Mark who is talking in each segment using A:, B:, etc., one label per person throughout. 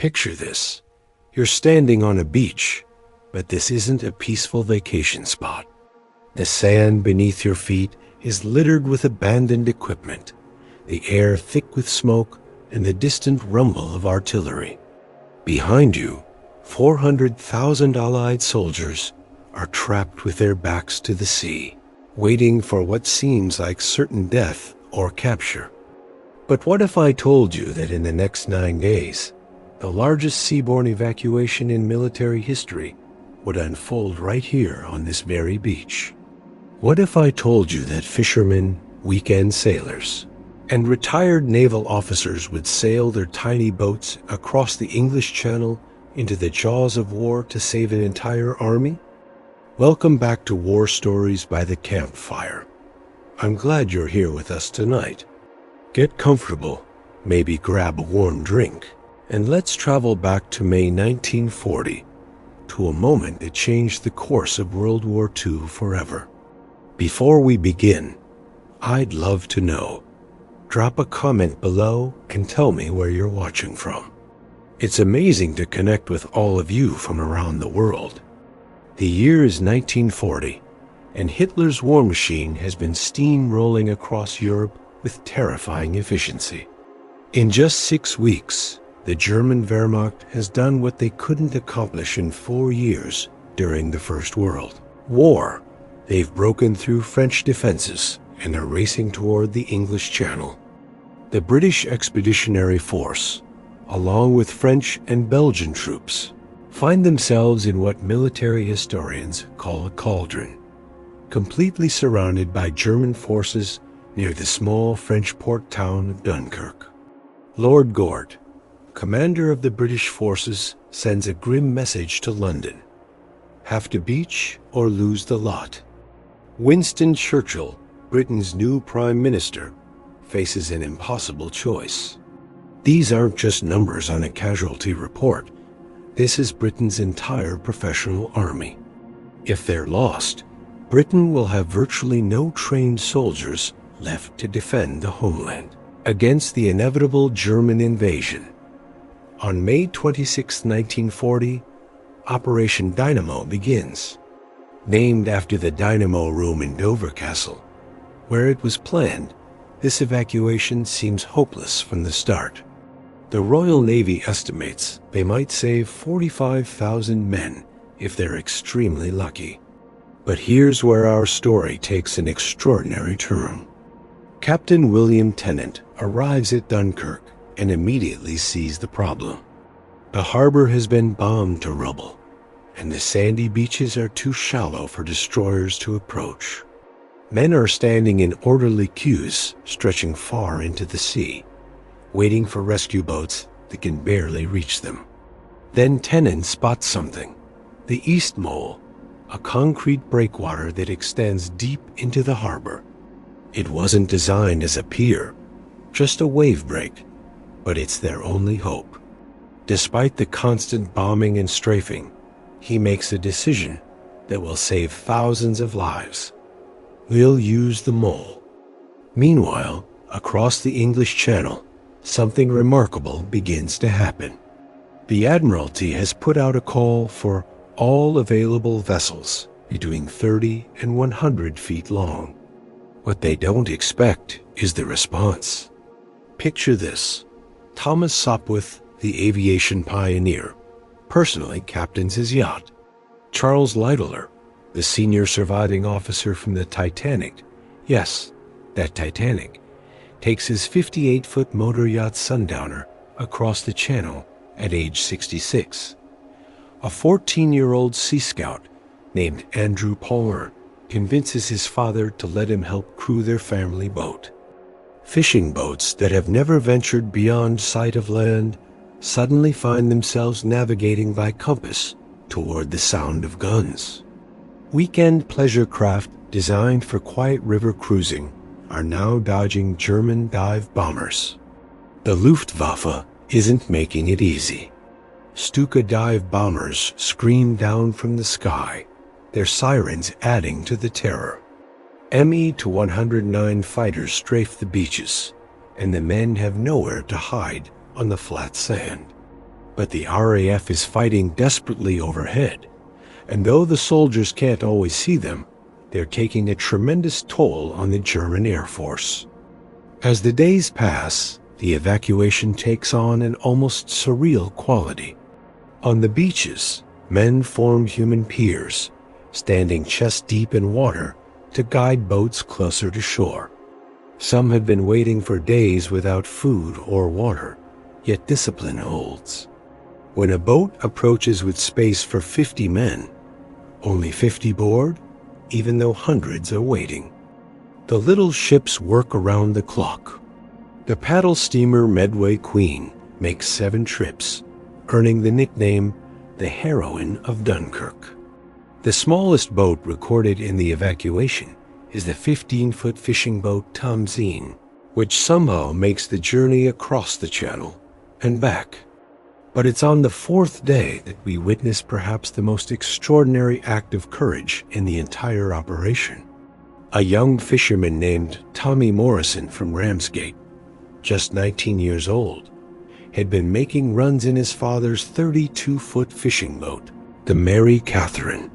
A: Picture this. You're standing on a beach, but this isn't a peaceful vacation spot. The sand beneath your feet is littered with abandoned equipment, the air thick with smoke, and the distant rumble of artillery. Behind you, 400,000 Allied soldiers are trapped with their backs to the sea, waiting for what seems like certain death or capture. But what if I told you that in the next 9 days, the largest seaborne evacuation in military history would unfold right here on this very beach? What if I told you that fishermen, weekend sailors, and retired naval officers would sail their tiny boats across the English Channel into the jaws of war to save an entire army? Welcome back to War Stories by the Campfire. I'm glad you're here with us tonight. Get comfortable, maybe grab a warm drink, and let's travel back to May 1940, to a moment that changed the course of World War II forever. Before we begin, I'd love to know. Drop a comment below and tell me where you're watching from. It's amazing to connect with all of you from around the world. The year is 1940, and Hitler's war machine has been steamrolling across Europe with terrifying efficiency. In just 6 weeks, the German Wehrmacht has done what they couldn't accomplish in 4 years during the First World War. They've broken through French defenses and are racing toward the English Channel. The British Expeditionary Force, along with French and Belgian troops, find themselves in what military historians call a cauldron, completely surrounded by German forces near the small French port town of Dunkirk. Lord Gort, commander of the British forces, sends a grim message to London: have to beach or lose the lot. Winston Churchill, Britain's new Prime Minister, faces an impossible choice. These aren't just numbers on a casualty report. This is Britain's entire professional army. If they're lost, Britain will have virtually no trained soldiers left to defend the homeland against the inevitable German invasion. On May 26, 1940, Operation Dynamo begins. Named after the Dynamo room in Dover Castle, where it was planned, this evacuation seems hopeless from the start. The Royal Navy estimates they might save 45,000 men if they're extremely lucky. But here's where our story takes an extraordinary turn. Captain William Tennant arrives at Dunkirk and immediately sees the problem. The harbor has been bombed to rubble, and the sandy beaches are too shallow for destroyers to approach. Men are standing in orderly queues stretching far into the sea, waiting for rescue boats that can barely reach them. Then Tennant spots something: the East Mole, a concrete breakwater that extends deep into the harbor. It wasn't designed as a pier, just a wave break, but it's their only hope. Despite the constant bombing and strafing, he makes a decision that will save thousands of lives. We'll use the mole. Meanwhile, across the English Channel, something remarkable begins to happen. The Admiralty has put out a call for all available vessels between 30 and 100 feet long. What they don't expect is the response. Picture this: Thomas Sopwith, the aviation pioneer, personally captains his yacht. Charles Lightoller, the senior surviving officer from the Titanic, yes, that Titanic, takes his 58-foot motor yacht Sundowner across the channel at age 66. A 14-year-old Sea Scout named Andrew Palmer convinces his father to let him help crew their family boat. Fishing boats that have never ventured beyond sight of land suddenly find themselves navigating by compass toward the sound of guns. Weekend pleasure craft designed for quiet river cruising are now dodging German dive bombers. The Luftwaffe isn't making it easy. Stuka dive bombers scream down from the sky, their sirens adding to the terror. Me-109 fighters strafe the beaches, and the men have nowhere to hide on the flat sand. But the RAF is fighting desperately overhead, and though the soldiers can't always see them, they're taking a tremendous toll on the German Air Force. As the days pass, the evacuation takes on an almost surreal quality. On the beaches, men form human piers, standing chest-deep in water to guide boats closer to shore. Some have been waiting for days without food or water, yet discipline holds. When a boat approaches with space for 50 men, only 50 board, even though hundreds are waiting. The little ships work around the clock. The paddle steamer Medway Queen makes 7 trips, earning the nickname the Heroine of Dunkirk. The smallest boat recorded in the evacuation is the 15-foot fishing boat Tamzin, which somehow makes the journey across the channel and back. But it's on the 4th day that we witness perhaps the most extraordinary act of courage in the entire operation. A young fisherman named Tommy Morrison from Ramsgate, just 19 years old, had been making runs in his father's 32-foot fishing boat, the Mary Catherine.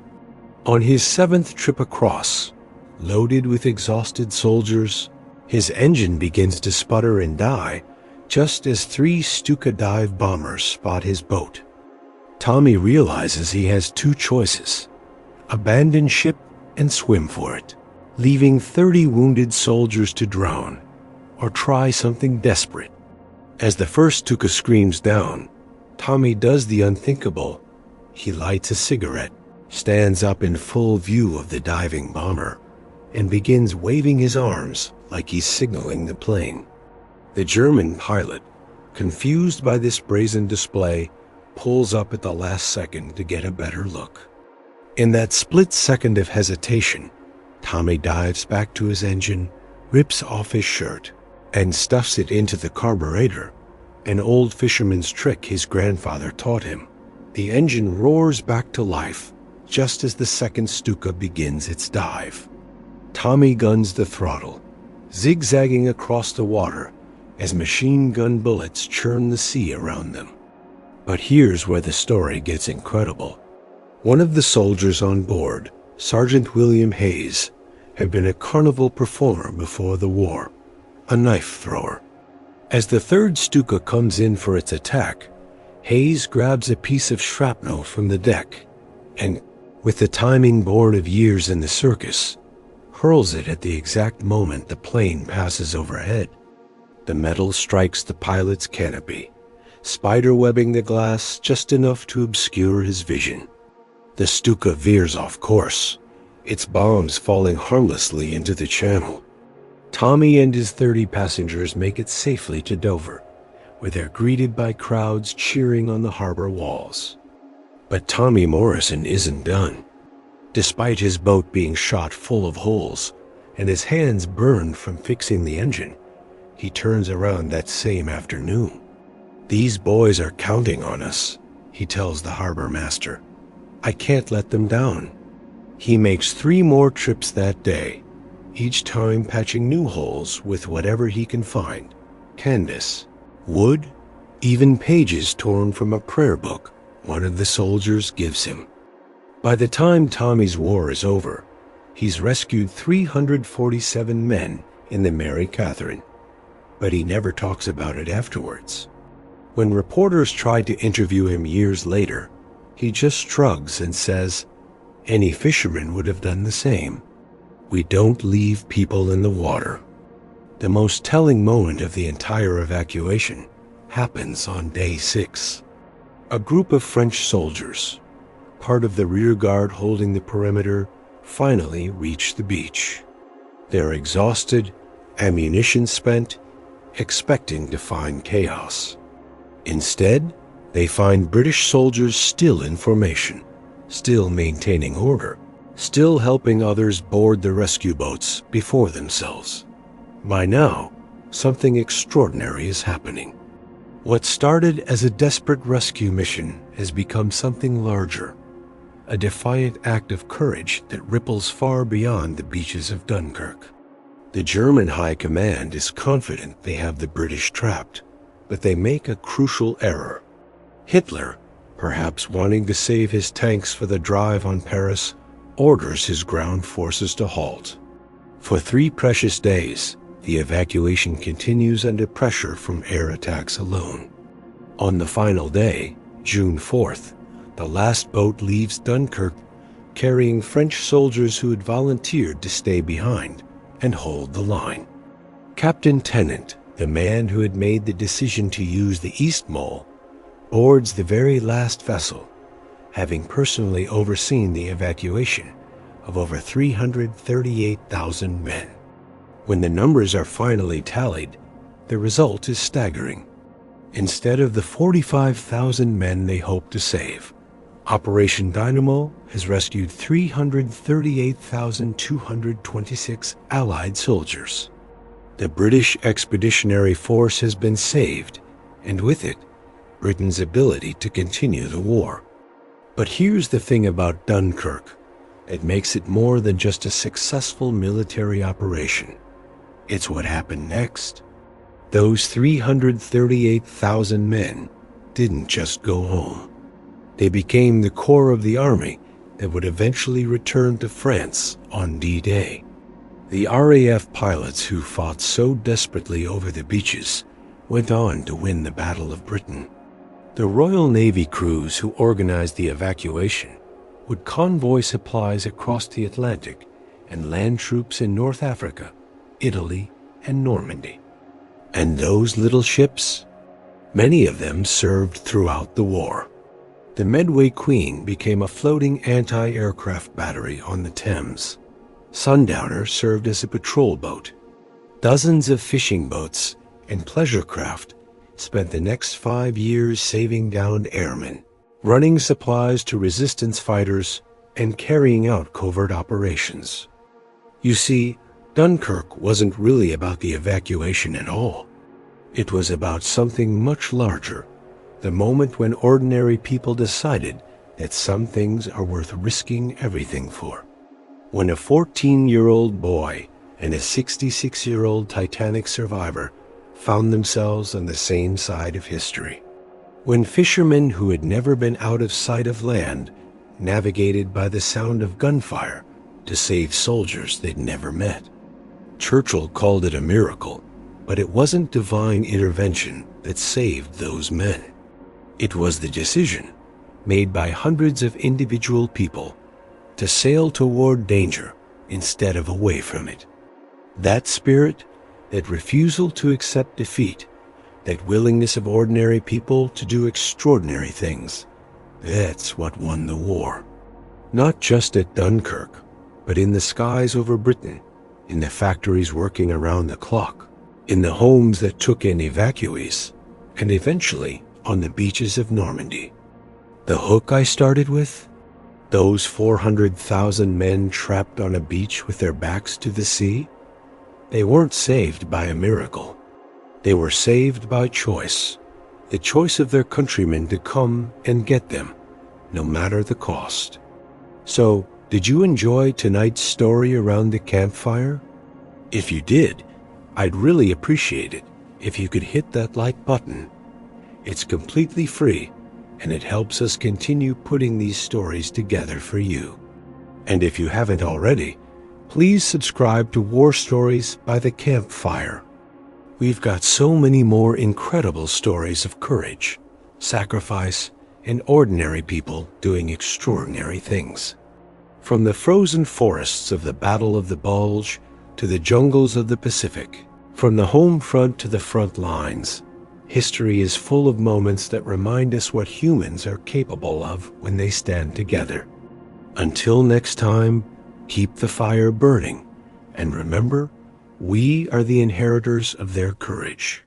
A: On his 7th trip across, loaded with exhausted soldiers, his engine begins to sputter and die just as 3 Stuka dive bombers spot his boat. Tommy realizes he has 2 choices: abandon ship and swim for it, leaving 30 wounded soldiers to drown, or try something desperate. As the first Stuka screams down, Tommy does the unthinkable. He lights a cigarette, stands up in full view of the diving bomber, and begins waving his arms like he's signaling the plane. The German pilot, confused by this brazen display, pulls up at the last second to get a better look. In that split second of hesitation, Tommy dives back to his engine, rips off his shirt, and stuffs it into the carburetor, an old fisherman's trick his grandfather taught him. The engine roars back to life just as the second Stuka begins its dive. Tommy guns the throttle, zigzagging across the water as machine gun bullets churn the sea around them. But here's where the story gets incredible. One of the soldiers on board, Sergeant William Hayes, had been a carnival performer before the war, a knife thrower. As the 3rd Stuka comes in for its attack, Hayes grabs a piece of shrapnel from the deck and, with the timing born of years in the circus, hurls it at the exact moment the plane passes overhead. The metal strikes the pilot's canopy, spiderwebbing the glass just enough to obscure his vision. The Stuka veers off course, its bombs falling harmlessly into the channel. Tommy and his 30 passengers make it safely to Dover, where they're greeted by crowds cheering on the harbor walls. But Tommy Morrison isn't done. Despite his boat being shot full of holes and his hands burned from fixing the engine, he turns around that same afternoon. "These boys are counting on us," he tells the harbor master. "I can't let them down." He makes 3 more trips that day, each time patching new holes with whatever he can find: canvas, wood, even pages torn from a prayer book one of the soldiers gives him. By the time Tommy's war is over, he's rescued 347 men in the Mary Catherine, but he never talks about it afterwards. When reporters try to interview him years later, he just shrugs and says, "Any fisherman would have done the same. We don't leave people in the water." The most telling moment of the entire evacuation happens on day 6. A group of French soldiers, part of the rear guard holding the perimeter, finally reach the beach. They're exhausted, ammunition spent, expecting to find chaos. Instead, they find British soldiers still in formation, still maintaining order, still helping others board the rescue boats before themselves. By now, something extraordinary is happening. What started as a desperate rescue mission has become something larger, a defiant act of courage that ripples far beyond the beaches of Dunkirk. The German High Command is confident they have the British trapped, but they make a crucial error. Hitler, perhaps wanting to save his tanks for the drive on Paris, orders his ground forces to halt. For 3 precious days, the evacuation continues under pressure from air attacks alone. On the final day, June 4th, the last boat leaves Dunkirk carrying French soldiers who had volunteered to stay behind and hold the line. Captain Tennant, the man who had made the decision to use the East Mole, boards the very last vessel, having personally overseen the evacuation of over 338,000 men. When the numbers are finally tallied, the result is staggering. Instead of the 45,000 men they hoped to save, Operation Dynamo has rescued 338,226 Allied soldiers. The British Expeditionary Force has been saved, and with it, Britain's ability to continue the war. But here's the thing about Dunkirk. It makes it more than just a successful military operation. It's what happened next. Those 338,000 men didn't just go home. They became the core of the army that would eventually return to France on D-Day. The RAF pilots who fought so desperately over the beaches went on to win the Battle of Britain. The Royal Navy crews who organized the evacuation would convoy supplies across the Atlantic and land troops in North Africa, Italy, and Normandy. And those little ships? Many of them served throughout the war. The Medway Queen became a floating anti-aircraft battery on the Thames. Sundowner served as a patrol boat. Dozens of fishing boats and pleasure craft spent the next 5 years saving downed airmen, running supplies to resistance fighters, and carrying out covert operations. You see, Dunkirk wasn't really about the evacuation at all. It was about something much larger, the moment when ordinary people decided that some things are worth risking everything for. When a 14-year-old boy and a 66-year-old Titanic survivor found themselves on the same side of history. When fishermen who had never been out of sight of land navigated by the sound of gunfire to save soldiers they'd never met. Churchill called it a miracle, but it wasn't divine intervention that saved those men. It was the decision, made by hundreds of individual people, to sail toward danger instead of away from it. That spirit, that refusal to accept defeat, that willingness of ordinary people to do extraordinary things, that's what won the war. Not just at Dunkirk, but in the skies over Britain, in the factories working around the clock, in the homes that took in evacuees, and eventually on the beaches of Normandy. The hook I started with? Those 400,000 men trapped on a beach with their backs to the sea? They weren't saved by a miracle. They were saved by choice, the choice of their countrymen to come and get them, no matter the cost. So, did you enjoy tonight's story around the campfire? If you did, I'd really appreciate it if you could hit that like button. It's completely free, and it helps us continue putting these stories together for you. And if you haven't already, please subscribe to War Stories by the CampFire. We've got so many more incredible stories of courage, sacrifice, and ordinary people doing extraordinary things. From the frozen forests of the Battle of the Bulge to the jungles of the Pacific, from the home front to the front lines, history is full of moments that remind us what humans are capable of when they stand together. Until next time, keep the fire burning, and remember, we are the inheritors of their courage.